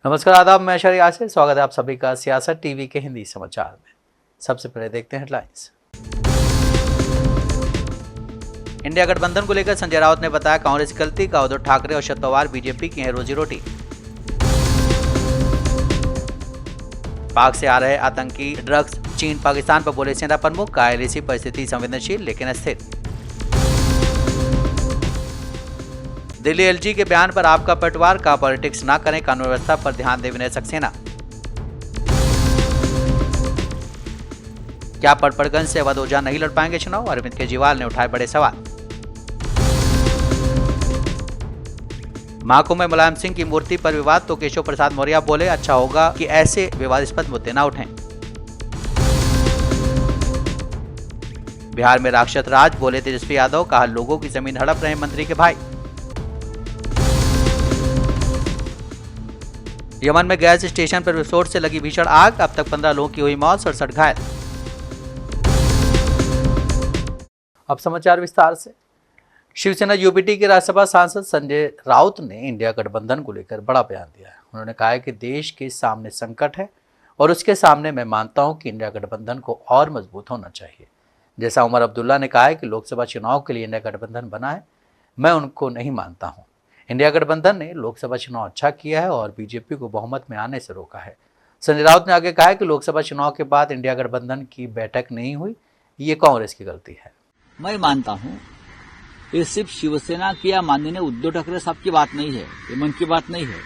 नमस्कार, आदाब। मैं शरिया से स्वागत है आप सभी का सियासत टीवी के हिंदी समाचार में। सबसे पहले देखते हैं हेडलाइंस। इंडिया गठबंधन को लेकर संजय राउत ने बताया कांग्रेस की गलती का उद्धव ठाकरे और शरद पवार बीजेपी की है रोजी रोटी। पाक से आ रहे आतंकी ड्रग्स, चीन पाकिस्तान पर बोले सेना प्रमुख, कहा एलएसी परिस्थिति संवेदनशील लेकिन स्थिर। दिल्ली एलजी के बयान पर आपका पलटवार, का पॉलिटिक्स ना करें, कानून व्यवस्था पर ध्यान दे विनय सक्सेना। क्या पड़पड़गंज से अवध ओझा नहीं लड़ पाएंगे चुनाव, अरविंद केजरीवाल ने उठाए बड़े सवाल। महाकुंभ में मुलायम सिंह की मूर्ति पर विवाद तो केशव प्रसाद मौर्य बोले अच्छा होगा कि ऐसे विवादास्पद मुद्दे न उठें। बिहार में राक्षस राज, बोले तेजस्वी यादव, कहा लोगों की जमीन हड़प रहे मंत्री के भाई। यमन में गैस स्टेशन पर विस्फोट से लगी भीषण आग, अब तक 15 लोगों की हुई मौत, 67 घायल। अब समाचार विस्तार से। शिवसेना यूपीटी के राज्यसभा सांसद संजय राउत ने इंडिया गठबंधन को लेकर बड़ा बयान दिया है। उन्होंने कहा है कि देश के सामने संकट है और उसके सामने मैं मानता हूं कि इंडिया गठबंधन को और मजबूत होना चाहिए। जैसा उमर अब्दुल्ला ने कहा है कि लोकसभा चुनाव के लिए इंडिया गठबंधन बना है, मैं उनको नहीं मानता हूं। इंडिया गठबंधन ने लोकसभा चुनाव अच्छा किया है और बीजेपी को बहुमत में आने से रोका है। संजय राउत ने आगे कहा है कि लोकसभा चुनाव के बाद इंडिया गठबंधन की बैठक नहीं हुई, ये कांग्रेस की गलती है। मैं मानता हूं ये सिर्फ शिवसेना की या माननीय उद्धव ठाकरे साहब की बात नहीं है, ये मन की बात नहीं है।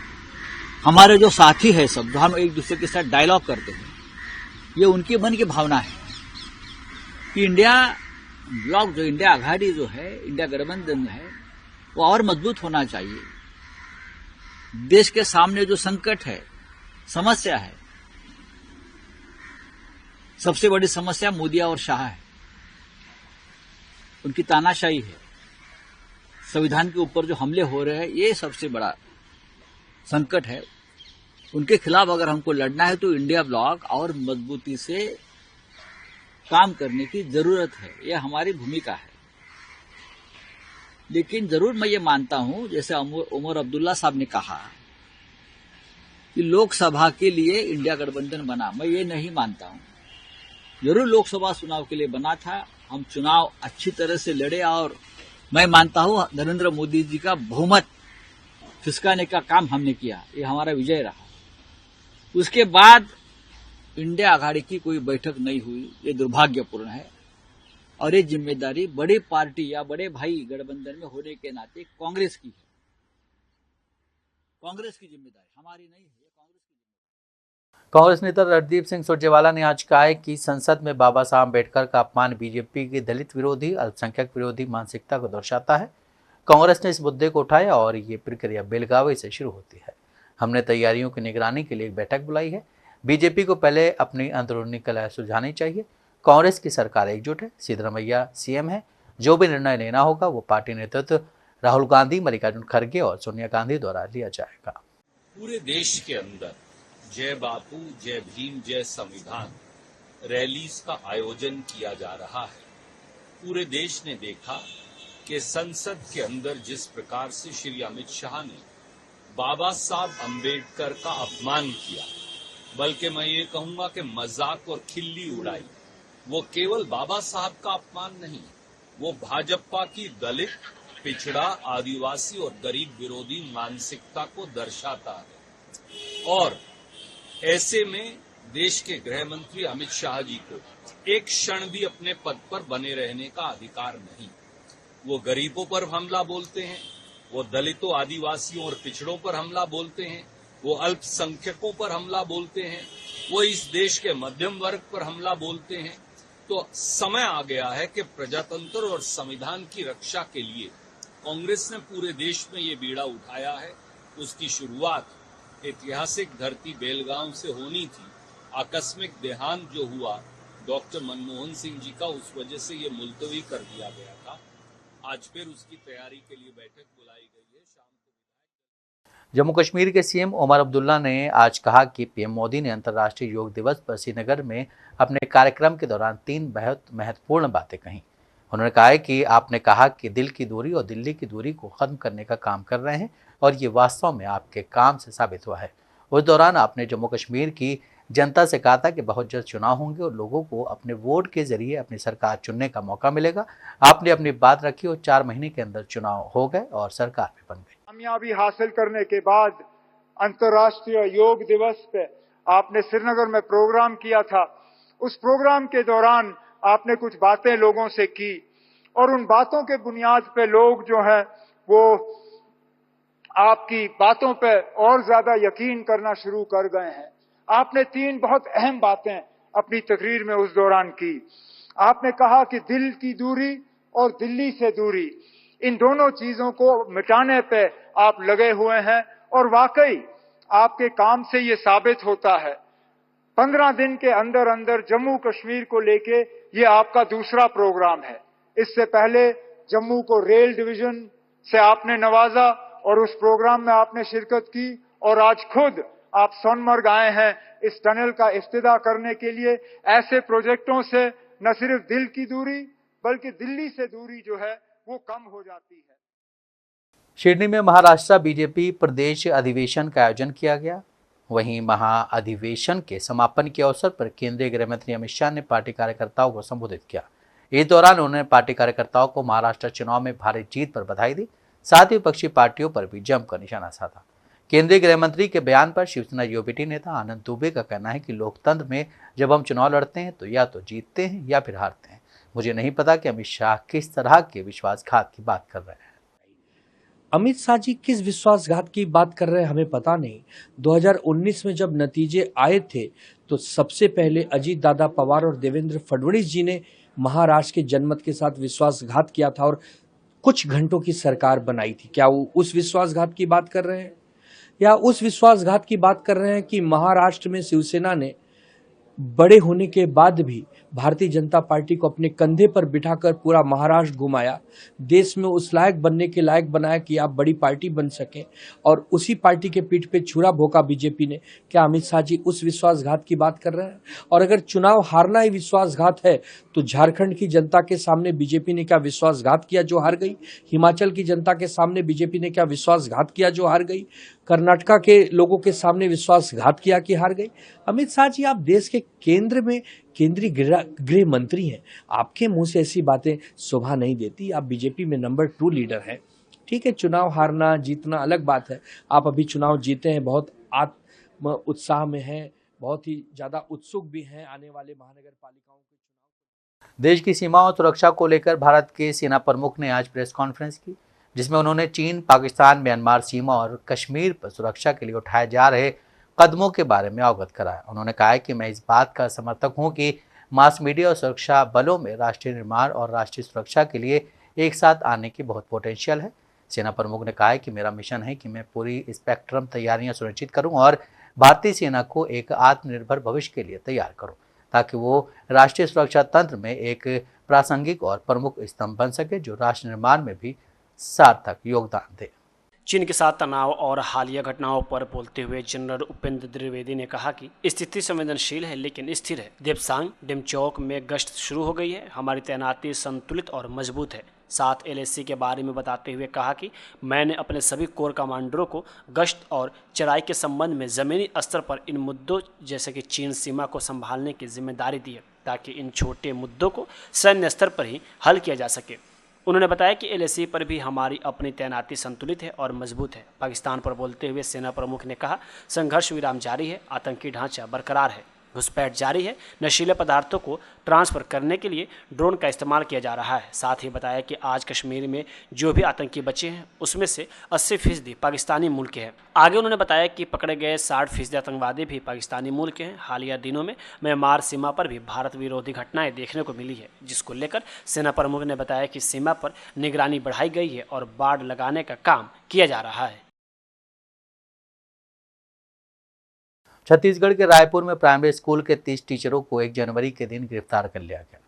हमारे जो साथी है सब, जो हम एक दूसरे के साथ डायलॉग करते हैं, ये उनके मन की भावना है कि इंडिया ब्लॉक, जो इंडिया आघाड़ी जो है, इंडिया गठबंधन है, वो और मजबूत होना चाहिए। देश के सामने जो संकट है, समस्या है, सबसे बड़ी समस्या मोदी और शाह है। उनकी तानाशाही है, संविधान के ऊपर जो हमले हो रहे हैं, ये सबसे बड़ा संकट है। उनके खिलाफ अगर हमको लड़ना है तो इंडिया ब्लॉक और मजबूती से काम करने की जरूरत है, ये हमारी भूमिका है। लेकिन जरूर मैं ये मानता हूं, जैसे उमर अब्दुल्ला साहब ने कहा कि लोकसभा के लिए इंडिया गठबंधन बना, मैं ये नहीं मानता हूं। जरूर लोकसभा चुनाव के लिए बना था, हम चुनाव अच्छी तरह से लड़े और मैं मानता हूं नरेंद्र मोदी जी का बहुमत खिसकाने का काम हमने किया, ये हमारा विजय रहा। उसके बाद इंडिया आघाड़ी की कोई बैठक नहीं हुई, ये दुर्भाग्यपूर्ण है और ये जिम्मेदारी बड़ी पार्टी या बड़े भाई गठबंधन में होने के नाते कांग्रेस की है। कांग्रेस की जिम्मेदारी हमारी नहीं है, कांग्रेस की। कांग्रेस नेता रणदीप सिंह सुरजेवाला ने आज कहा है कि संसद में बाबा साहब अम्बेडकर का अपमान बीजेपी की दलित विरोधी, अल्पसंख्यक विरोधी मानसिकता को दर्शाता है। कांग्रेस ने इस मुद्दे को उठाया और ये प्रक्रिया बेलगावी से शुरू होती है। हमने तैयारियों की निगरानी के लिए एक बैठक बुलाई है। बीजेपी को पहले अपनी अंदरूनी कलह सुलझानी चाहिए। कांग्रेस की सरकार एकजुट है, सिद्धरामैया सीएम है। जो भी निर्णय लेना होगा वो पार्टी नेतृत्व राहुल गांधी, मल्लिकार्जुन खड़गे और सोनिया गांधी द्वारा लिया जाएगा। पूरे देश के अंदर जय बापू, जय भीम, जय संविधान रैलीज का आयोजन किया जा रहा है। पूरे देश ने देखा कि संसद के अंदर जिस प्रकार से श्री अमित शाह ने बाबा साहब अम्बेडकर का अपमान किया, बल्कि मैं ये कहूंगा कि मजाक और खिल्ली उड़ाई, वो केवल बाबा साहब का अपमान नहीं, वो भाजपा की दलित, पिछड़ा, आदिवासी और गरीब विरोधी मानसिकता को दर्शाता है। और ऐसे में देश के गृह मंत्री अमित शाह जी को एक क्षण भी अपने पद पर बने रहने का अधिकार नहीं। वो गरीबों पर हमला बोलते हैं, वो दलितों, आदिवासियों और पिछड़ों पर हमला बोलते हैं, वो अल्पसंख्यकों पर हमला बोलते हैं, वो इस देश के मध्यम वर्ग पर हमला बोलते हैं। तो समय आ गया है कि प्रजातंत्र और संविधान की रक्षा के लिए कांग्रेस ने पूरे देश में ये बीड़ा उठाया है। उसकी शुरुआत ऐतिहासिक धरती बेलगांव से होनी थी। आकस्मिक देहांत जो हुआ डॉक्टर मनमोहन सिंह जी का, उस वजह से ये मुलतवी कर दिया गया था। आज फिर उसकी तैयारी के लिए बैठक बुलाई गई है। शाम को जम्मू कश्मीर के सीएम उमर अब्दुल्ला ने आज कहा कि पीएम मोदी ने अंतर्राष्ट्रीय योग दिवस पर श्रीनगर में अपने कार्यक्रम के दौरान 3 बेहद महत्वपूर्ण बातें कहीं। उन्होंने कहा है कि आपने कहा कि दिल की दूरी और दिल्ली की दूरी को खत्म करने का काम कर रहे हैं और ये वास्तव में आपके काम से साबित हुआ है। उस दौरान आपने जम्मू कश्मीर की जनता से कहा था कि बहुत जल्द चुनाव होंगे और लोगों को अपने वोट के जरिए अपनी सरकार चुनने का मौका मिलेगा। आपने अपनी बात रखी और 4 महीने के अंदर चुनाव हो गए और सरकार भी बन गई। कामयाबी हासिल करने के बाद अंतर्राष्ट्रीय योग दिवस पे आपने श्रीनगर में प्रोग्राम किया था। उस प्रोग्राम के दौरान आपने कुछ बातें लोगों से की और उन बातों के बुनियाद पे लोग जो हैं वो आपकी बातों पे और ज्यादा यकीन करना शुरू कर गए हैं। आपने 3 बहुत अहम बातें अपनी तकरीर में उस दौरान की। आपने कहा कि दिल की दूरी और दिल्ली से दूरी, इन दोनों चीजों को मिटाने पे आप लगे हुए हैं और वाकई आपके काम से ये साबित होता है। 15 दिन के अंदर अंदर जम्मू कश्मीर को लेके ये आपका दूसरा प्रोग्राम है। इससे पहले जम्मू को रेल डिवीजन से आपने नवाजा और उस प्रोग्राम में आपने शिरकत की और आज खुद आप सोनमर्ग आए हैं इस टनल का इफ्तिदा करने के लिए। ऐसे प्रोजेक्टों से न सिर्फ दिल की दूरी बल्कि दिल्ली से दूरी जो है वो कम हो जाती है। शिरडी में महाराष्ट्र बीजेपी प्रदेश अधिवेशन का आयोजन किया गया। वहीं महाअधिवेशन के समापन के अवसर पर केंद्रीय गृह मंत्री अमित शाह ने पार्टी कार्यकर्ताओं को संबोधित किया। इस दौरान उन्होंने पार्टी कार्यकर्ताओं को महाराष्ट्र चुनाव में भारी जीत पर बधाई दी, साथ ही विपक्षी पार्टियों पर भी जमकर निशाना साधा। केंद्रीय गृह मंत्री के बयान पर शिवसेना यूबीटी नेता आनंद दुबे का कहना है कि लोकतंत्र में जब हम चुनाव लड़ते हैं तो या तो जीतते हैं या फिर हारते हैं। मुझे नहीं पता कि अमित शाह किस तरह के विश्वासघात की बात कर रहे हैं। अमित शाह जी किस विश्वासघात की बात कर रहे हैं हमें पता नहीं। 2019 में जब नतीजे आए थे तो सबसे पहले अजीत दादा पवार और देवेंद्र फडणवीस जी ने महाराष्ट्र के जनमत के साथ विश्वासघात किया था और कुछ घंटों की सरकार बनाई थी। क्या वो उस विश्वासघात की बात कर रहे हैं या उस विश्वासघात की बात कर रहे हैं कि महाराष्ट्र में शिवसेना ने बड़े होने के बाद भी भारतीय जनता पार्टी को अपने कंधे पर बिठाकर पूरा महाराष्ट्र घुमाया, देश में उस लायक बनने के लायक बनाया कि आप बड़ी पार्टी बन सकें, और उसी पार्टी के पीठ पे छुरा भोंका बीजेपी ने। क्या अमित शाह जी उस विश्वासघात की बात कर रहे हैं? और अगर चुनाव हारना ही विश्वासघात है तो झारखंड की जनता के सामने बीजेपी ने क्या विश्वासघात किया जो हार गई? हिमाचल की जनता के सामने बीजेपी ने क्या विश्वासघात किया जो हार गई? कर्नाटका के लोगों के सामने विश्वासघात किया कि हार गई? अमित शाह जी, आप देश के केंद्र में केंद्रीय गृह मंत्री हैं, आपके मुंह से ऐसी बातें शोभा नहीं देती। आप बीजेपी में नंबर 2 लीडर हैं। ठीक है, चुनाव हारना जीतना अलग बात है। आप अभी चुनाव जीते हैं, बहुत आत्म उत्साह में हैं, बहुत ही ज्यादा उत्सुक भी हैं आने वाले महानगर पालिकाओं के चुनाव। देश की सीमा और सुरक्षा को लेकर भारत के सेना प्रमुख ने आज प्रेस कॉन्फ्रेंस की, जिसमें उन्होंने चीन, पाकिस्तान, म्यांमार सीमा और कश्मीर पर सुरक्षा के लिए उठाए जा रहे कदमों के बारे में अवगत कराया। उन्होंने कहा कि मैं इस बात का समर्थक हूं कि मास मीडिया और सुरक्षा बलों में राष्ट्रीय निर्माण और राष्ट्रीय सुरक्षा के लिए एक साथ आने की बहुत पोटेंशियल है। सेना प्रमुख ने कहा कि मेरा मिशन है कि मैं पूरी स्पेक्ट्रम तैयारियां सुनिश्चित करूं और भारतीय सेना को एक आत्मनिर्भर भविष्य के लिए तैयार करूं, ताकि वो राष्ट्रीय सुरक्षा तंत्र में एक प्रासंगिक और प्रमुख स्तंभ बन सके जो राष्ट्र निर्माण में भी सार्थक योगदान दे। चीन के साथ तनाव और हालिया घटनाओं पर बोलते हुए जनरल उपेंद्र द्विवेदी ने कहा कि स्थिति संवेदनशील है लेकिन स्थिर है। देपसांग डिमचौक में गश्त शुरू हो गई है। हमारी तैनाती संतुलित और मजबूत है। साथ एलएसी के बारे में बताते हुए कहा कि मैंने अपने सभी कोर कमांडरों को गश्त और चराई के संबंध में ज़मीनी स्तर पर इन मुद्दों जैसे कि चीन सीमा को संभालने की जिम्मेदारी दी है, ताकि इन छोटे मुद्दों को सैन्य स्तर पर ही हल किया जा सके। उन्होंने बताया कि एलएसी पर भी हमारी अपनी तैनाती संतुलित है और मजबूत है। पाकिस्तान पर बोलते हुए सेना प्रमुख ने कहा, संघर्ष विराम जारी है, आतंकी ढांचा बरकरार है, घुसपैठ जारी है, नशीले पदार्थों को ट्रांसफर करने के लिए ड्रोन का इस्तेमाल किया जा रहा है। साथ ही बताया कि आज कश्मीर में जो भी आतंकी बचे हैं उसमें से 80% पाकिस्तानी मूल के हैं। आगे उन्होंने बताया कि पकड़े गए 60% आतंकवादी भी पाकिस्तानी मूल के हैं। हालिया दिनों में म्यांमार सीमा पर भी भारत विरोधी घटनाएं देखने को मिली है, जिसको लेकर सेना प्रमुख ने बताया कि सीमा पर निगरानी बढ़ाई गई है और बाड़ लगाने का काम किया जा रहा है। छत्तीसगढ़ के रायपुर में प्राइमरी स्कूल के 30 टीचरों को 1 जनवरी के दिन गिरफ्तार कर लिया गया।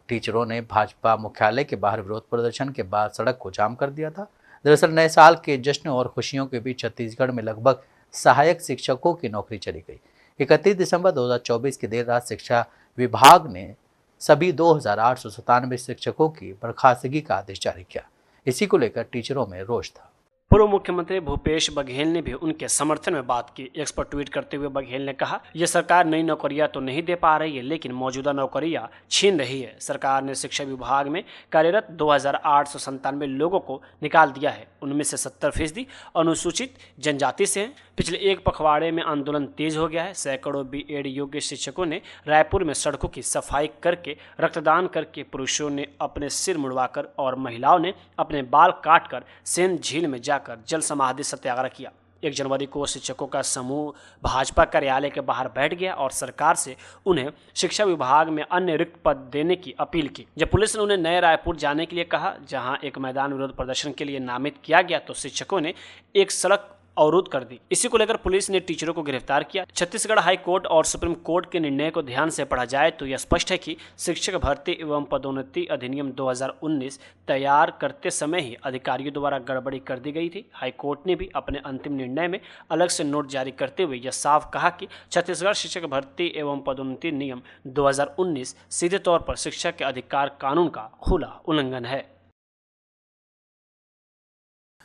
टीचरों ने भाजपा मुख्यालय के बाहर विरोध प्रदर्शन के बाद सड़क को जाम कर दिया था। दरअसल नए साल के जश्न और खुशियों के बीच छत्तीसगढ़ में लगभग सहायक शिक्षकों की नौकरी चली गई। 31 दिसंबर 2024 की देर रात शिक्षा विभाग ने सभी 2897 शिक्षकों की बर्खास्तगी का आदेश जारी किया। इसी को लेकर टीचरों में रोष था। पूर्व मुख्यमंत्री भूपेश बघेल ने भी उनके समर्थन में बात की। एक्स पर ट्वीट करते हुए बघेल ने कहा, यह सरकार नई नौकरियां तो नहीं दे पा रही है, लेकिन मौजूदा नौकरियां छीन रही है। सरकार ने शिक्षा विभाग में कार्यरत 2897 लोगों को निकाल दिया है। उनमें से 70% अनुसूचित जनजाति से हैं। पिछले एक पखवाड़े में आंदोलन तेज हो गया है। सैकड़ों बीएड योग्य शिक्षकों ने रायपुर में सड़कों की सफाई करके, रक्तदान करके, पुरुषों ने अपने सिर मुड़वाकर और महिलाओं ने अपने बाल काटकर सेन झील में जाकर जल समाधि सत्याग्रह किया। 1 जनवरी को शिक्षकों का समूह भाजपा कार्यालय के बाहर बैठ गया और सरकार से उन्हें शिक्षा विभाग में अन्य रिक्त पद देने की अपील की। जब पुलिस ने उन्हें नए रायपुर जाने के लिए कहा, जहां एक मैदान विरोध प्रदर्शन के लिए नामित किया गया, तो शिक्षकों ने एक सड़क अवरोध कर दी। इसी को लेकर पुलिस ने टीचरों को गिरफ्तार किया। छत्तीसगढ़ हाई कोर्ट और सुप्रीम कोर्ट के निर्णय को ध्यान से पढ़ा जाए तो यह स्पष्ट है कि शिक्षक भर्ती एवं पदोन्नति अधिनियम 2019 तैयार करते समय ही अधिकारियों द्वारा गड़बड़ी कर दी गई थी। हाई कोर्ट ने भी अपने अंतिम निर्णय में अलग से नोट जारी करते हुए यह साफ कहा कि छत्तीसगढ़ शिक्षक भर्ती एवं पदोन्नति नियम 2019 सीधे तौर पर शिक्षक के अधिकार कानून का खुला उल्लंघन है।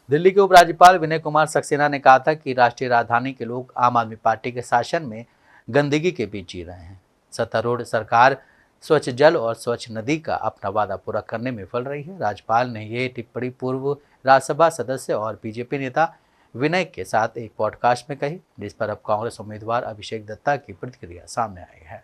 दिल्ली के उपराज्यपाल विनय कुमार सक्सेना ने कहा था कि राष्ट्रीय राजधानी के लोग आम आदमी पार्टी के शासन में गंदगी के बीच जी रहे हैं। सत्तारूढ़ सरकार स्वच्छ जल और स्वच्छ नदी का अपना वादा पूरा करने में विफल रही है। राज्यपाल ने ये टिप्पणी पूर्व राज्यसभा सदस्य और बीजेपी नेता विनय के साथ एक पॉडकास्ट में कही, जिस पर अब कांग्रेस उम्मीदवार अभिषेक दत्ता की प्रतिक्रिया सामने आई है।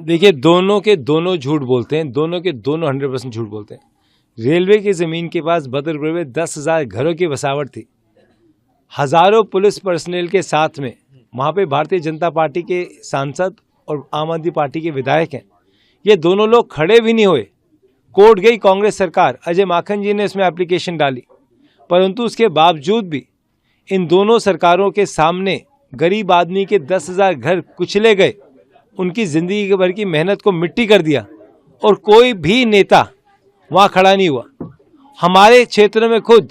देखिए, दोनों के दोनों झूठ बोलते हैं, दोनों के दोनों 100% झूठ बोलते हैं। रेलवे की जमीन के पास बदरपुर में 10,000 घरों की बसावट थी। हजारों पुलिस पर्सनल के साथ में वहाँ पे भारतीय जनता पार्टी के सांसद और आम आदमी पार्टी के विधायक हैं। ये दोनों लोग खड़े भी नहीं हुए। कोर्ट गई कांग्रेस सरकार, अजय माखन जी ने इसमें एप्लीकेशन डाली, परंतु उसके बावजूद भी इन दोनों सरकारों के सामने गरीब आदमी के 10,000 घर कुचले गए, उनकी जिंदगी भर की मेहनत को मिट्टी कर दिया और कोई भी नेता वहाँ खड़ा नहीं हुआ। हमारे क्षेत्र में खुद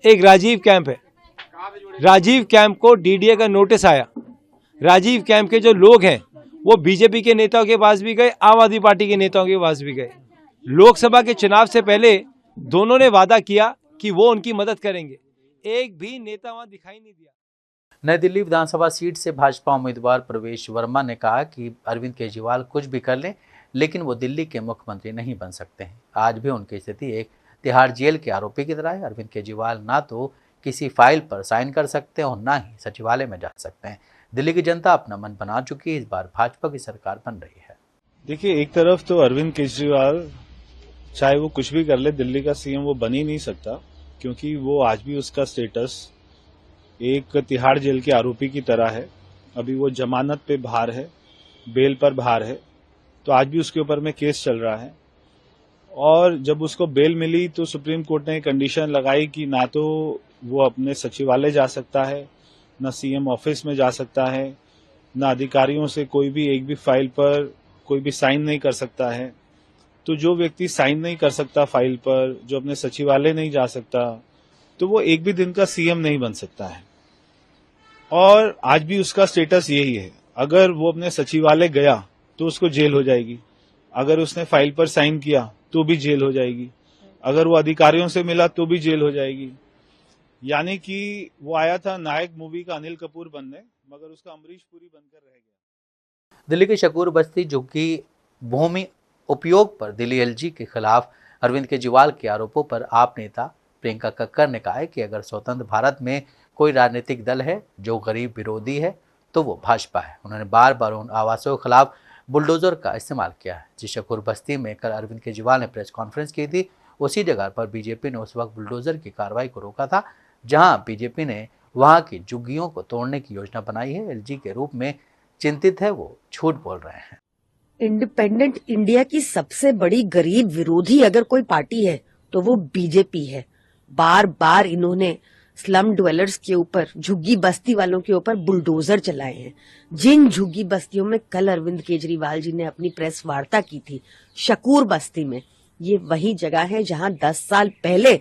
एक राजीव कैंप है, राजीव कैंप को डीडीए का नोटिस आया। राजीव कैंप के जो लोग हैं वो बीजेपी के नेताओं के पास भी गए, आम आदमी पार्टी के नेताओं के पास भी गए। लोकसभा के चुनाव से पहले दोनों ने वादा किया कि वो उनकी मदद करेंगे, एक भी नेता वहाँ दिखाई नहीं दिया। नई दिल्ली विधानसभा सीट से भाजपा उम्मीदवार प्रवेश वर्मा ने कहा कि अरविंद केजरीवाल कुछ भी कर लें, लेकिन वो दिल्ली के मुख्यमंत्री नहीं बन सकते हैं। आज भी उनकी स्थिति एक तिहाड़ जेल के आरोपी की तरह है। अरविंद केजरीवाल ना तो किसी फाइल पर साइन कर सकते हैं और ना ही सचिवालय में जा सकते हैं। दिल्ली की जनता अपना मन बना चुकी है, इस बार भाजपा की सरकार बन रही है। देखिए, एक तरफ तो अरविंद केजरीवाल चाहे वो कुछ भी कर ले, दिल्ली का सीएम वो बन ही नहीं सकता, क्योंकि वो आज भी उसका स्टेटस एक तिहाड़ जेल के आरोपी की तरह है। अभी वो जमानत पे बाहर है, बेल पर बाहर है, तो आज भी उसके ऊपर में केस चल रहा है। और जब उसको बेल मिली तो सुप्रीम कोर्ट ने कंडीशन लगाई कि ना तो वो अपने सचिवालय जा सकता है, ना सीएम ऑफिस में जा सकता है, ना अधिकारियों से कोई भी एक भी फाइल पर कोई भी साइन नहीं कर सकता है। तो जो व्यक्ति साइन नहीं कर सकता फाइल पर, जो अपने सचिवालय नहीं जा सकता, तो वो एक भी दिन का सीएम नहीं बन सकता है। और आज भी उसका स्टेटस यही है। अगर वो अपने सचिवालय गया तो उसको जेल हो जाएगी, अगर उसने फाइल पर साइन किया तो भी जेल हो जाएगी, अगर वो अधिकारियों से मिला तो भी जेल हो जाएगी। यानी कि वो आया था नायक मूवी का अनिल कपूर बनने, मगर उसका अमरीश पुरी बनकर रह गया। दिल्ली की शकूर बस्ती झुग्गी भूमि उपयोग पर दिल्ली एलजी के खिलाफ अरविंद केजरीवाल के आरोपों पर आप नेता प्रियंका कक्कर ने कहा है कि अगर स्वतंत्र भारत में कोई राजनीतिक दल है जो गरीब विरोधी है तो वो भाजपा है। उन्होंने बार बार उन आवासों के खिलाफ बुलडोजर का इस्तेमाल किया है। जिस शकूर बस्ती में कल अरविंद केजरीवाल ने प्रेस कॉन्फ्रेंस की थी, उसी जगह पर बीजेपी ने उस वक्त बुलडोजर की कार्रवाई को रोका था, जहां बीजेपी ने वहां की झुग्गियों को तोड़ने की योजना बनाई है। एलजी के रूप में चिंतित है, वो झूठ बोल रहे हैं। इंडिपेंडेंट इंडिया की सबसे बड़ी गरीब विरोधी अगर कोई पार्टी है तो वो बीजेपी है। बार बार इन्होंने स्लम ड्वेलर्स के ऊपर, झुग्गी बस्ती वालों के ऊपर बुलडोजर चलाए हैं। जिन झुग्गी बस्तियों में कल अरविंद केजरीवाल जी ने अपनी प्रेस वार्ता की थी, शकूर बस्ती में, ये वही जगह है जहां 10 साल पहले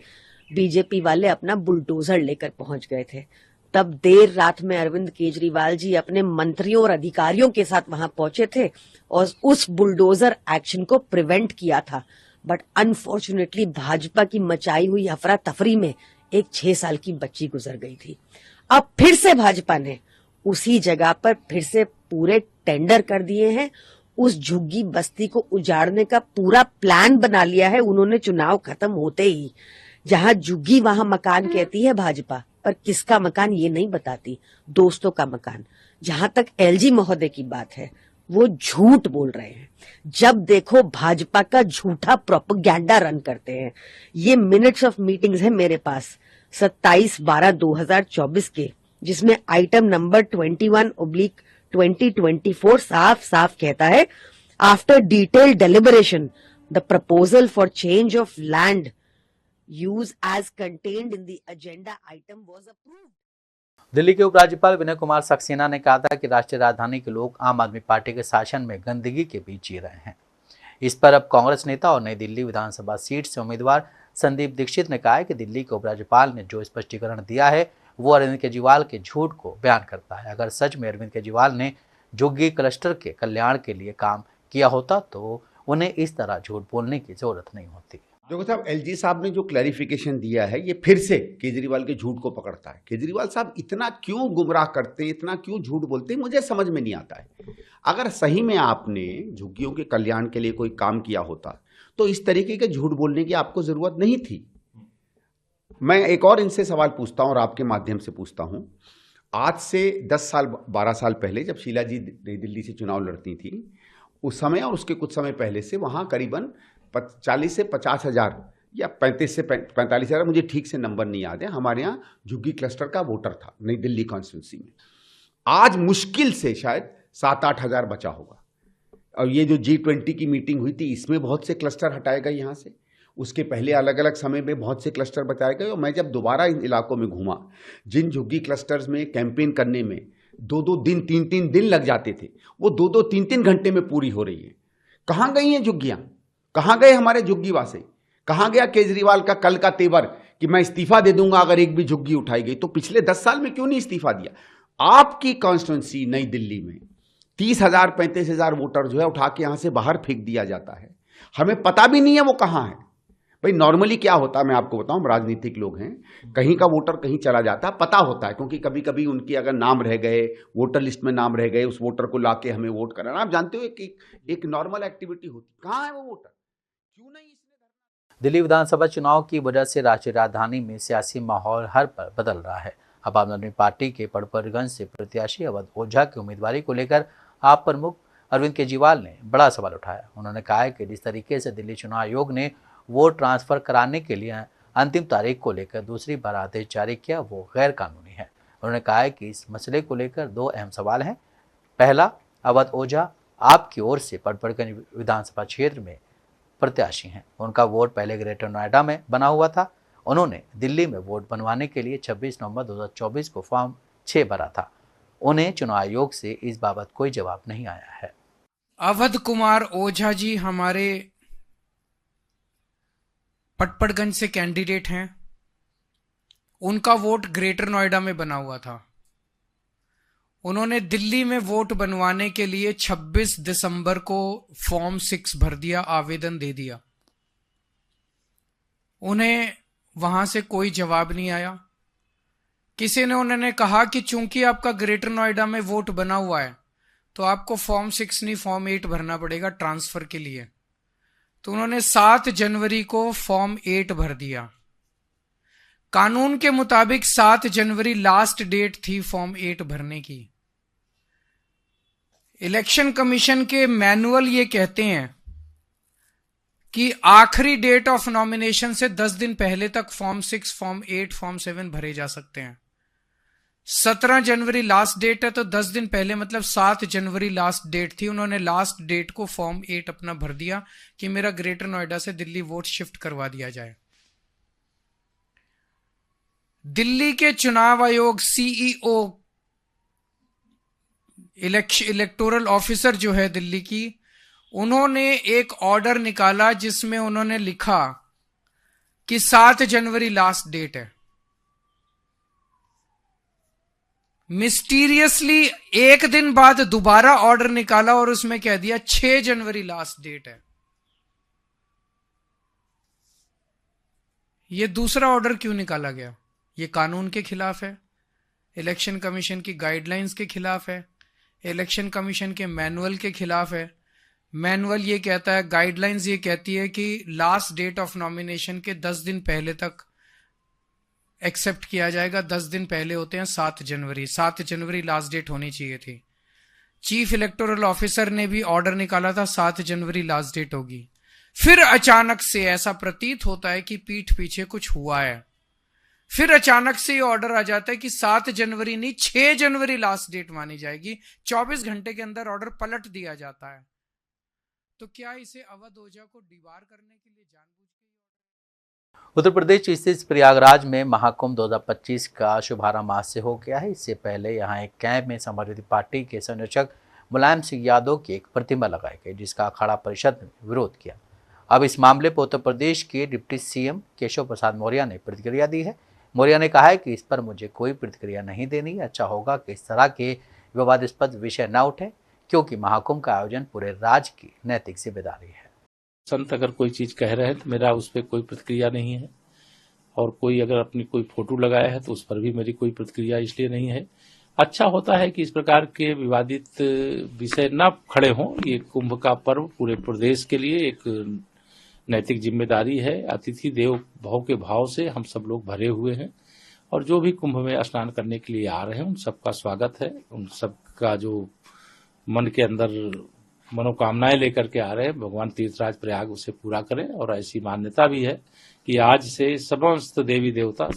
बीजेपी वाले अपना बुलडोजर लेकर पहुंच गए थे। तब देर रात में अरविंद केजरीवाल जी अपने मंत्रियों और अधिकारियों के साथ वहां पहुंचे थे और उस बुलडोजर एक्शन को प्रिवेंट किया था। बट अनफॉर्चुनेटली भाजपा की मचाई हुई अफरा तफरी में एक 6 साल की बच्ची गुजर गई थी। अब फिर से भाजपा ने उसी जगह पर फिर से पूरे टेंडर कर दिए हैं। उस झुग्गी बस्ती को उजाड़ने का पूरा प्लान बना लिया है उन्होंने चुनाव खत्म होते ही। जहां झुग्गी वहां मकान कहती है भाजपा, पर किसका मकान ये नहीं बताती, दोस्तों का मकान। जहां तक एलजी महोदय की बात है, वो झूठ बोल रहे हैं। जब देखो भाजपा का झूठा प्रोपेगेंडा रन करते हैं। ये मिनट्स ऑफ मीटिंग्स है मेरे पास 27/12/2024 के, जिसमें आइटम नंबर 21/2024 साफ साफ कहता है, after detail deliberation the proposal for change of land use as contained in the agenda item was approved. Delhi के उपराज्यपाल विनय कुमार सक्सेना ने कहा था कि राष्ट्रीय राजधानी के लोग आम आदमी पार्टी के शासन में गंदगी के बीच जी रहे हैं। इस पर अब कांग्रेस नेता और नई दिल्ली विधानसभा सीट से उम्मीदवार संदीप दीक्षित ने कहा है कि दिल्ली के उपराज्यपाल ने जो स्पष्टीकरण दिया है वो अरविंद केजरीवाल के झूठ को बयान करता है। अगर सच में अरविंद केजरीवाल ने झुग्गी क्लस्टर के कल्याण के लिए काम किया होता तो उन्हें इस तरह झूठ बोलने की जरूरत नहीं होती। देखो साहब, एलजी साहब ने जो क्लैरिफिकेशन दिया है ये फिर से केजरीवाल के झूठ को पकड़ता है। केजरीवाल साहब इतना क्यों गुमराह करते हैं, इतना क्यों झूठ बोलते हैं, मुझे समझ में नहीं आता है। अगर सही में आपने झुग्गियों के कल्याण के लिए कोई काम किया होता तो इस तरीके के झूठ बोलने की आपको जरूरत नहीं थी। मैं एक और इनसे सवाल पूछता हूं और आपके माध्यम से पूछता हूं। आज से 10 साल 12 साल पहले जब शीला जी नई दिल्ली से चुनाव लड़ती थी, उस समय और उसके कुछ समय पहले से वहां करीबन 40 से 50 हज़ार या 35 से 45 हज़ार, मुझे ठीक से नंबर नहीं याद है, हमारे यहाँ झुग्गी क्लस्टर का वोटर था नई दिल्ली कॉन्स्टिट्यूंसी में। आज मुश्किल से शायद 7-8 हज़ार बचा होगा। और ये जो G20 की मीटिंग हुई थी इसमें बहुत से क्लस्टर हटाए गए यहाँ से, उसके पहले अलग अलग समय में बहुत से क्लस्टर बताए गए। और मैं जब दोबारा इन इलाकों में घूमा, जिन झुग्गी क्लस्टर्स में कैंपेन करने में 2-2 दिन 3-3 दिन लग जाते थे, वो 2-2 3-3 घंटे में पूरी हो रही है। कहाँ गई हैं झुग्गियाँ? कहाँ गए हमारे झुग्गीवासी? कहाँ गया केजरीवाल का कल का तेवर कि मैं इस्तीफा दे दूंगा अगर एक भी झुग्गी उठाई गई? तो पिछले 10 साल में क्यों नहीं इस्तीफा दिया? आपकी कॉन्स्टिट्यूंसी नई दिल्ली में 30,000 35,000 वोटर जो है उठा के यहां से बाहर फेंक दिया जाता है। हमें पता भी नहीं है वो कहां है। भाई नॉर्मली क्या होता है मैं आपको बताऊं, हम राजनीतिक लोग हैं, कहीं का वोटर कहीं चला जाता है, पता होता है, क्योंकि कभी कभी उनकी अगर नाम रह गए, वोटर लिस्ट में नाम रह गए, उस वोटर को लाके हमें वोट कराना, आप जानते हो एक नॉर्मल एक्टिविटी होती। कहां है वो वोटर? क्यों नहीं? दिल्ली विधानसभा चुनाव की वजह से राष्ट्रीय राजधानी में सियासी माहौल हर पर बदल रहा है। अब आम आदमी पार्टी के पड़परगंज से प्रत्याशी अवध ओझा की उम्मीदवारी को लेकर आप प्रमुख अरविंद केजरीवाल ने बड़ा सवाल उठाया। उन्होंने कहा है कि जिस तरीके से दिल्ली चुनाव आयोग ने वोट ट्रांसफर कराने के लिए अंतिम तारीख को लेकर दूसरी बार आदेश जारी किया वो गैर कानूनी है। उन्होंने कहा है कि इस मसले को लेकर 2 अहम सवाल हैं। पहला, अवध ओझा आपकी ओर से पड़परगंज विधानसभा क्षेत्र में प्रत्याशी हैं, उनका वोट पहले ग्रेटर नोएडा में बना हुआ था। उन्होंने दिल्ली में वोट बनवाने के लिए 26 नवंबर 2024 को फॉर्म 6 भरा था। उन्हें चुनाव आयोग से इस बाबत कोई जवाब नहीं आया है। अवध कुमार ओझा जी हमारे पटपड़गंज से कैंडिडेट हैं। उनका वोट ग्रेटर नोएडा में बना हुआ था। उन्होंने दिल्ली में वोट बनवाने के लिए 26 दिसंबर को फॉर्म 6 भर दिया, आवेदन दे दिया। उन्हें वहां से कोई जवाब नहीं आया। किसी ने उन्होंने कहा कि चूंकि आपका ग्रेटर नोएडा में वोट बना हुआ है तो आपको फॉर्म 6 नहीं फॉर्म 8 भरना पड़ेगा ट्रांसफर के लिए। तो उन्होंने 7 जनवरी को फॉर्म 8 भर दिया। कानून के मुताबिक 7 जनवरी लास्ट डेट थी फॉर्म 8 भरने की। इलेक्शन कमीशन के मैनुअल ये कहते हैं कि आखिरी डेट ऑफ नॉमिनेशन से 10 दिन पहले तक फॉर्म 6, फॉर्म 8, फॉर्म 7 भरे जा सकते हैं। 17 जनवरी लास्ट डेट है तो 10 दिन पहले मतलब 7 जनवरी लास्ट डेट थी। उन्होंने लास्ट डेट को फॉर्म 8 अपना भर दिया कि मेरा ग्रेटर नोएडा से दिल्ली वोट शिफ्ट करवा दिया जाए। दिल्ली के चुनाव आयोग सीईओ इलेक्टोरल ऑफिसर जो है दिल्ली की, उन्होंने एक ऑर्डर निकाला जिसमें उन्होंने लिखा कि 7 जनवरी लास्ट डेट है। मिस्टीरियसली एक दिन बाद दोबारा ऑर्डर निकाला और उसमें कह दिया 6 जनवरी लास्ट डेट है। यह दूसरा ऑर्डर क्यों निकाला गया? ये कानून के खिलाफ है, इलेक्शन कमीशन की गाइडलाइंस के खिलाफ है, इलेक्शन कमीशन के मैनुअल के खिलाफ है। मैनुअल ये कहता है, गाइडलाइंस ये कहती है कि लास्ट डेट ऑफ नॉमिनेशन के 10 दिन पहले तक एक्सेप्ट किया जाएगा। 10 दिन पहले होते हैं 7 जनवरी। 7 जनवरी लास्ट डेट होनी चाहिए थी। चीफ इलेक्टोरल ऑफिसर ने भी ऑर्डर निकाला था 7 जनवरी लास्ट डेट होगी। फिर अचानक से ऐसा प्रतीत होता है कि पीठ पीछे कुछ हुआ है। फिर अचानक से ये ऑर्डर आ जाता है कि 7 जनवरी नहीं 6 जनवरी लास्ट डेट मानी जाएगी। 24 घंटे के अंदर ऑर्डर पलट दिया जाता है। तो क्या इसे अवध ओझा को दीवार करने के लिए जानबूझ के? उत्तर प्रदेश स्थित प्रयागराज में महाकुंभ 2025 का शुभारंभ आज से हो गया है। इससे पहले यहां एक कैंप में समाजवादी पार्टी के संयोजक मुलायम सिंह यादव की एक प्रतिमा लगाई गई, जिसका अखाड़ा परिषद ने विरोध किया। अब इस मामले पर उत्तर प्रदेश के डिप्टी सीएम केशव प्रसाद मौर्य ने प्रतिक्रिया दी है। मौर्य ने कहा है कि इस पर मुझे कोई प्रतिक्रिया नहीं देनी। अच्छा होगा कि इस तरह के विवादास्पद विषय न उठे, क्योंकि महाकुंभ का आयोजन पूरे राज्य की नैतिक जिम्मेदारी है। संत अगर कोई चीज कह रहे हैं तो मेरा उस पर कोई प्रतिक्रिया नहीं है, और कोई अगर अपनी कोई फोटो लगाया है तो उस पर भी मेरी कोई प्रतिक्रिया इसलिए नहीं है। अच्छा होता है कि इस प्रकार के विवादित विषय न खड़े हों। ये कुंभ का पर्व पूरे प्रदेश के लिए एक नैतिक जिम्मेदारी है। अतिथि देव भव के भाव से हम सब लोग भरे हुए हैं, और जो भी कुंभ में स्नान करने के लिए आ रहे हैं उन सबका स्वागत है। उन सबका जो मन के अंदर मनोकामनाएं लेकर के आ रहे हैं, भगवान तीर्थराज प्रयाग उसे पूरा करें। और ऐसी मान्यता भी है कि आज से समस्त देवी देवता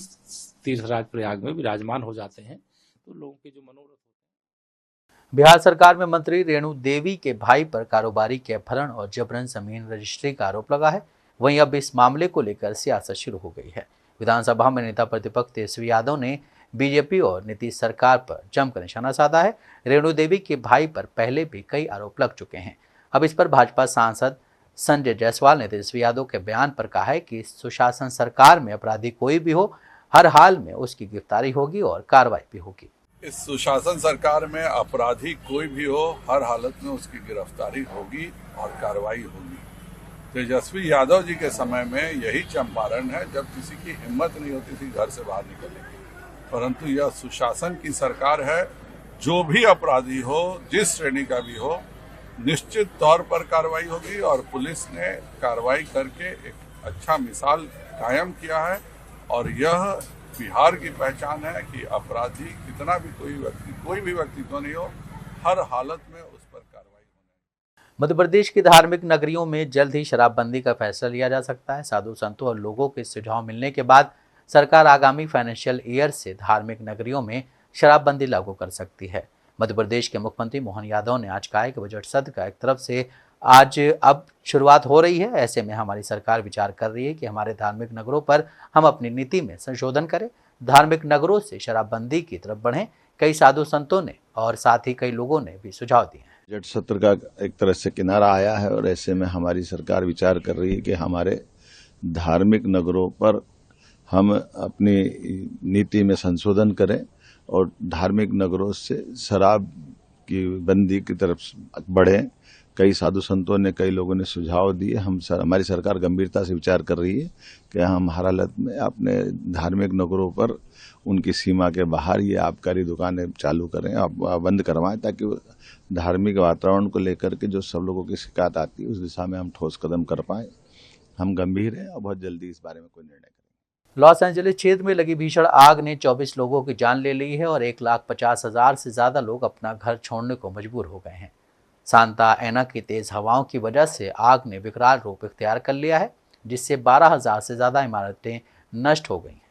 तीर्थराज प्रयाग में विराजमान हो जाते हैं, तो लोगों के जो मनोरथ होते हैं। बिहार सरकार में मंत्री रेणु देवी के भाई पर कारोबारी के अपहरण और जबरन जमीन रजिस्ट्री का आरोप लगा है। वहीं अब इस मामले को लेकर सियासत शुरू हो गई है। विधानसभा में नेता प्रतिपक्ष तेजस्वी यादव ने बीजेपी और नीतीश सरकार पर जमकर निशाना साधा है। रेणु देवी के भाई पर पहले भी कई आरोप लग चुके हैं। अब इस पर भाजपा सांसद संजय जायसवाल ने तेजस्वी यादव के बयान पर कहा है कि सुशासन सरकार में अपराधी कोई भी हो, हर हाल में उसकी गिरफ्तारी होगी और कार्रवाई भी होगी। इस सुशासन सरकार में अपराधी कोई भी हो, हर हालत में उसकी गिरफ्तारी होगी और कार्रवाई होगी। तेजस्वी यादव जी के समय में यही चंपारण है जब किसी की हिम्मत नहीं होती थी घर से बाहर निकलने की, परंतु यह सुशासन की सरकार है। जो भी अपराधी हो, जिस श्रेणी का भी हो, निश्चित तौर पर कार्रवाई होगी। और पुलिस ने कार्रवाई करके एक अच्छा मिसाल कायम किया है, और यह बिहार की पहचान है कि अपराधी कितना भी कोई भी व्यक्ति तो नहीं हो, हर हालत में उस पर कार्रवाई होनी। मध्य प्रदेश की धार्मिक नगरियों में जल्द ही शराबबंदी का फैसला लिया जा सकता है। साधु संतों और लोगों के सुझाव मिलने के बाद सरकार आगामी फाइनेंशियल ईयर से धार्मिक नगरियों में शराबबंदी लागू कर सकती है। मध्य प्रदेश के मुख्यमंत्री मोहन यादव ने आज कहा कि बजट सत्र का एक तरफ से आज अब शुरुआत हो रही है। ऐसे में हमारी सरकार विचार कर रही है कि हमारे धार्मिक नगरों पर हम अपनी नीति में संशोधन करें, धार्मिक नगरों से शराबबंदी की तरफ बढ़ें। कई साधु संतों ने और साथ ही कई लोगों ने भी सुझाव दिए हैं। बजट सत्र का एक तरह से किनारा आया है, और ऐसे में हमारी सरकार विचार कर रही है कि हमारे धार्मिक नगरों पर हम अपनी नीति में संशोधन करें और धार्मिक नगरों से शराब की बंदी की तरफ बढ़ें। कई साधु संतों ने, कई लोगों ने सुझाव दिए। हमारी सरकार गंभीरता से विचार कर रही है कि हम हर हालत में अपने धार्मिक नगरों पर उनकी सीमा के बाहर ये आबकारी दुकानें चालू करें, बंद करवाएं, ताकि धार्मिक वातावरण को लेकर के जो सब लोगों की शिकायत आती है उस दिशा में हम ठोस कदम कर पाएं। हम गंभीर हैं और बहुत जल्दी इस बारे में कोई निर्णय करेंगे। लॉस एंजलिस क्षेत्र में लगी भीषण आग ने 24 लोगों की जान ले ली है और 1,50,000 से ज्यादा लोग अपना घर छोड़ने को मजबूर हो गए हैं। सांता एना की तेज हवाओं की वजह से आग ने विकराल रूप इख्तियार कर लिया है, जिससे 12,000 से ज्यादा इमारतें नष्ट हो गई हैं।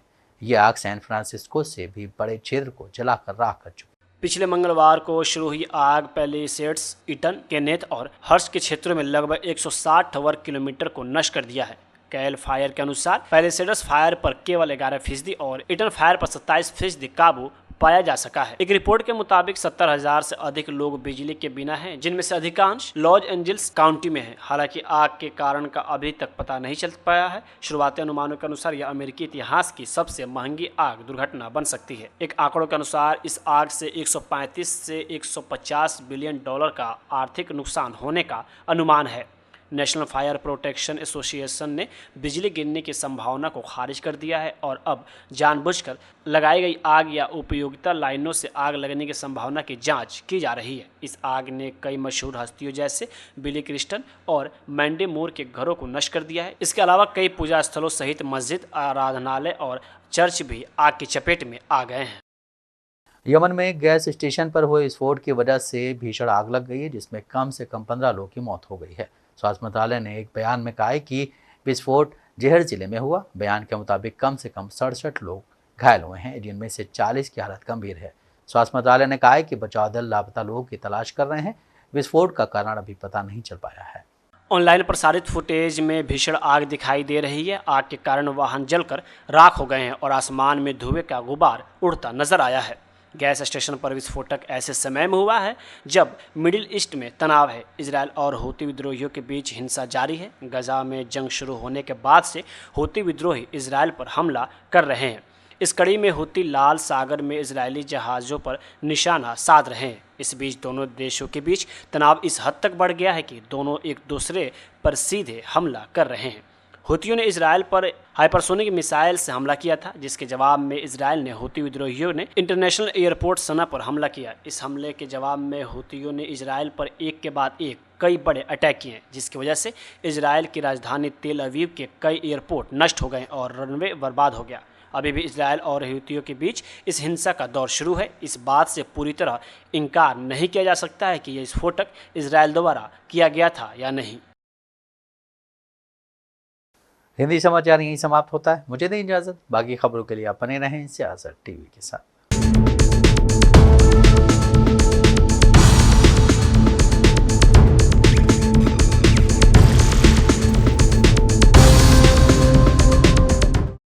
यह आग सैन फ्रांसिस्को से भी बड़े क्षेत्र को जलाकर राख कर चुकी है। पिछले मंगलवार को शुरू हुई आग पैलिसेड्स, ईटन, केनेथ और हर्ष के क्षेत्रों में लगभग 160 वर्ग किलोमीटर को नष्ट कर दिया है। कैल फायर के अनुसार पैलिसेड्स फायर पर केवल 11% और ईटन फायर पर 27% काबू पाया जा सका है। एक रिपोर्ट के मुताबिक 70,000 से अधिक लोग बिजली के बिना हैं, जिनमें से अधिकांश लॉस एंजल्स काउंटी में है। हालांकि आग के कारण का अभी तक पता नहीं चल पाया है। शुरुआती अनुमानों के अनुसार यह अमेरिकी इतिहास की सबसे महंगी आग दुर्घटना बन सकती है। एक आंकड़ों के अनुसार इस आग से 135 से 150 बिलियन डॉलर का आर्थिक नुकसान होने का अनुमान है। नेशनल फायर प्रोटेक्शन एसोसिएशन ने बिजली गिरने की संभावना को खारिज कर दिया है और अब जानबूझकर लगाई गई आग या उपयोगिता लाइनों से आग लगने की संभावना की जांच की जा रही है। इस आग ने कई मशहूर हस्तियों जैसे बिली क्रिस्टन और मैंडी मूर के घरों को नष्ट कर दिया है। इसके अलावा कई पूजा स्थलों सहित मस्जिद, आराधनालय और चर्च भी आग की चपेट में आ गए हैं। यमन में गैस स्टेशन पर हुए विस्फोट की वजह से भीषण आग लग गई है, जिसमें कम से कम 15 लोगों की मौत हो गई है। स्वास्थ्य मंत्रालय ने एक बयान में कहा है कि विस्फोट जेहर जिले में हुआ। बयान के मुताबिक कम से कम 67 लोग घायल हुए हैं, जिनमें से 40 की हालत गंभीर है। स्वास्थ्य मंत्रालय ने कहा है कि बचाव दल लापता लोगों की तलाश कर रहे हैं। विस्फोट का कारण अभी पता नहीं चल पाया है। ऑनलाइन प्रसारित फुटेज में भीषण आग दिखाई दे रही है। आग के कारण वाहन जलकर राख हो गए हैं और आसमान में धुएं का गुबार उड़ता नजर आया है। गैस स्टेशन पर विस्फोटक ऐसे समय में हुआ है जब मिडिल ईस्ट में तनाव है। इजरायल और हूती विद्रोहियों के बीच हिंसा जारी है। गजा में जंग शुरू होने के बाद से हूती विद्रोही इजरायल पर हमला कर रहे हैं। इस कड़ी में हूती लाल सागर में इजरायली जहाज़ों पर निशाना साध रहे हैं। इस बीच दोनों देशों के बीच तनाव इस हद तक बढ़ गया है कि दोनों एक दूसरे पर सीधे हमला कर रहे हैं। हूतियों ने इजरायल पर हाइपरसोनिक मिसाइल से हमला किया था, जिसके जवाब में इजरायल ने हूती विद्रोहियों ने इंटरनेशनल एयरपोर्ट सना पर हमला किया। इस हमले के जवाब में हूतियों ने इजरायल पर एक के बाद एक कई बड़े अटैक किए, जिसकी वजह से इजरायल की राजधानी तेल अवीव के कई एयरपोर्ट नष्ट हो गए और रनवे बर्बाद हो गया। अभी भी इजरायल और हूतियों के बीच इस हिंसा का दौर शुरू है। इस बात से पूरी तरह इनकार नहीं किया जा सकता है कि यह विस्फोटक इजरायल द्वारा किया गया था या नहीं। हिंदी समाचार यहीं समाप्त होता है। मुझे दें इजाजत। बाकी खबरों के लिए आप बने रहें सियासत टीवी के साथ।